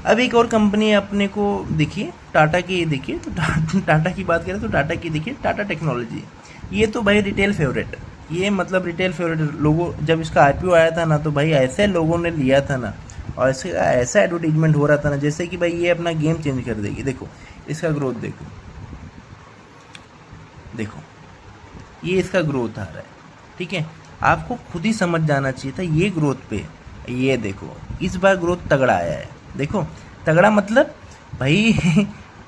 अब एक और कंपनी अपने को देखिए, टाटा की देखिए, तो टाटा की बात करें तो टाटा की देखिए, टाटा टेक्नोलॉजी। ये तो भाई रिटेल फेवरेट, ये मतलब रिटेल फेवरेट लोगों, जब इसका आईपीओ आया था ना तो भाई ऐसे लोगों ने लिया था ना, और ऐसे ऐसा एडवर्टीजमेंट हो रहा था ना जैसे कि भाई ये अपना गेम चेंज कर देगी। देखो इसका ग्रोथ देखो, देखो ये इसका ग्रोथ आ रहा है, ठीक है। आपको खुद ही समझ जाना चाहिए था ये ग्रोथ पे। ये देखो इस बार ग्रोथ तगड़ा आया है, देखो तगड़ा मतलब भाई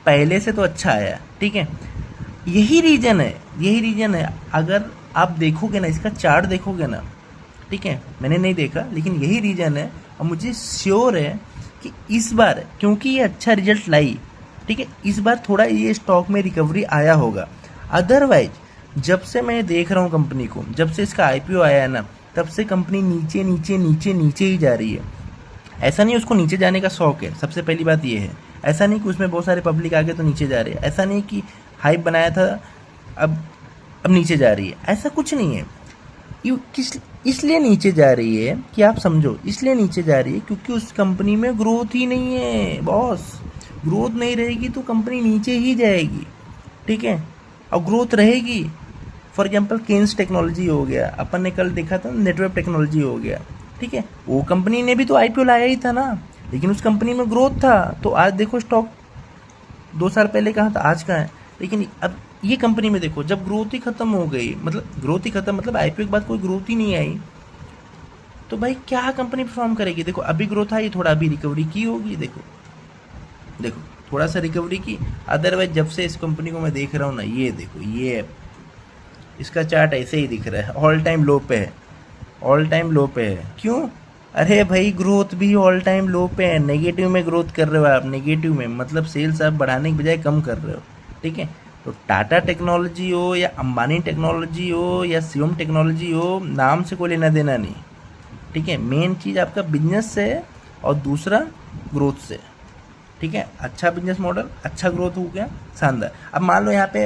पहले से तो अच्छा आया, ठीक है। यही रीजन है, यही रीजन है। अगर आप देखोगे ना, इसका चार्ट देखोगे ना, ठीक है, मैंने नहीं देखा लेकिन यही रीजन है। और मुझे श्योर है कि इस बार क्योंकि ये अच्छा रिजल्ट लाई, ठीक है, इस बार थोड़ा ये स्टॉक में रिकवरी आया होगा। अदरवाइज जब से मैं देख रहा हूँ कंपनी को, जब से इसका आईपीओ आया है ना, तब से कंपनी नीचे नीचे नीचे नीचे ही जा रही है। ऐसा नहीं उसको नीचे जाने का शौक है, सबसे पहली बात ये है। ऐसा नहीं कि उसमें बहुत सारे पब्लिक आ गए तो नीचे जा रहे हैं, ऐसा नहीं कि हाइप बनाया था अब अब नीचे जा रही है, ऐसा कुछ नहीं है। किस इसलिए नीचे जा रही है कि आप समझो, इसलिए नीचे जा रही है क्योंकि उस कंपनी में ग्रोथ ही नहीं है बॉस। ग्रोथ नहीं रहेगी तो कंपनी नीचे ही जाएगी, ठीक है। और ग्रोथ रहेगी, फॉर एग्जांपल केन्स टेक्नोलॉजी हो गया, अपन ने कल देखा था नेटवर्क टेक्नोलॉजी हो गया, ठीक है। वो कंपनी ने भी तो आईपीओ लाया ही था ना, लेकिन उस कंपनी में ग्रोथ था, तो आज देखो स्टॉक 2 साल पहले कहाँ था, आज कहाँ है। लेकिन अब ये कंपनी में देखो, जब ग्रोथ ही खत्म हो गई, मतलब ग्रोथ ही खत्म मतलब आईपीओ के बाद कोई ग्रोथ ही नहीं आई, तो भाई क्या कंपनी परफॉर्म करेगी। देखो अभी ग्रोथ आई, थोड़ा अभी रिकवरी की होगी, देखो देखो थोड़ा सा रिकवरी की। अदरवाइज जब से इस कंपनी को मैं देख रहा हूँ ना, ये देखो ये इसका चार्ट ऐसे ही दिख रहा है, ऑल टाइम लो पे है, ऑल टाइम लो पे है। क्यों? अरे भाई ग्रोथ भी ऑल टाइम लो पे है, नेगेटिव में ग्रोथ कर रहे हो आप, नेगेटिव में मतलब सेल्स आप बढ़ाने की बजाय कम कर रहे हो, ठीक है। तो टाटा टेक्नोलॉजी हो या अंबानी टेक्नोलॉजी हो या शिवम टेक्नोलॉजी हो, नाम से कोई लेना देना नहीं, ठीक है। मेन चीज़ आपका बिजनेस से है और दूसरा ग्रोथ से, ठीक है। अच्छा बिजनेस मॉडल, अच्छा ग्रोथ हो गया, शानदार। अब मान लो यहाँ पे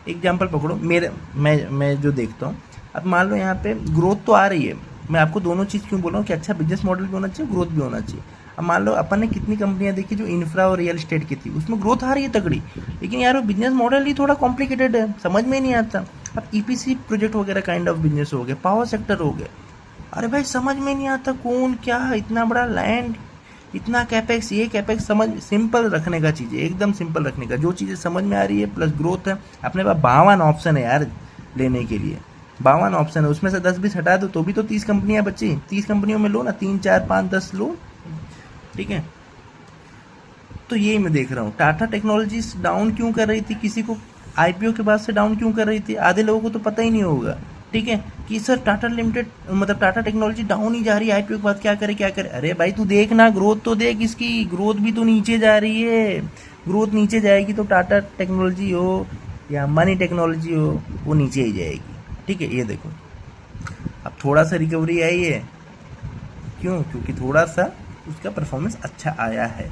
एग्जांपल पकड़ो, मेरे मैं जो देखता हूँ, अब मान लो यहाँ पे ग्रोथ तो आ रही है। मैं आपको दोनों चीज़ क्यों बोल रहा हूँ कि अच्छा बिजनेस मॉडल भी होना चाहिए, ग्रोथ भी होना चाहिए। अब मान लो अपन ने कितनी कंपनियां देखी जो इंफ्रा और रियल एस्टेट की थी, उसमें ग्रोथ आ रही है तगड़ी, लेकिन यार वो बिजनेस मॉडल ही थोड़ा कॉम्प्लिकेटेड है, समझ में नहीं आता। अब ईपीसी प्रोजेक्ट वगैरह काइंड ऑफ बिजनेस हो गया, पावर सेक्टर हो गया, अरे भाई समझ में नहीं आता कौन क्या, इतना बड़ा लैंड, इतना कैपेक्स, ये कैपेक्स, समझ सिंपल रखने का चीज़ है, एकदम सिंपल रखने का। जो चीज़ें समझ में आ रही है प्लस ग्रोथ है, अपने पास 52 ऑप्शन है यार लेने के लिए, 52 ऑप्शन है, उसमें से 10-20 हटा दो तो भी तो 30 कंपनियां बची, 30 कंपनियों में लो ना, 3 4 5 10 लो, ठीक है। तो यही मैं देख रहा हूँ, टाटा टेक्नोलॉजीज डाउन क्यों कर रही थी, किसी को आईपीओ के बाद से डाउन क्यों कर रही थी, आधे लोगों को तो पता ही नहीं होगा, ठीक है, कि सर टाटा लिमिटेड मतलब टाटा टेक्नोलॉजी डाउन ही जा रही है, आईपीओ के बाद क्या करे क्या करे। अरे भाई तू देख ना, ग्रोथ तो देख, इसकी ग्रोथ भी तो नीचे जा रही है। ग्रोथ नीचे जाएगी तो टाटा टेक्नोलॉजी हो या अंबानी टेक्नोलॉजी हो, वो नीचे ही जाएगी, ठीक है। ये देखो अब थोड़ा सा रिकवरी आई है, क्यों? क्योंकि थोड़ा सा उसका परफॉर्मेंस अच्छा आया है।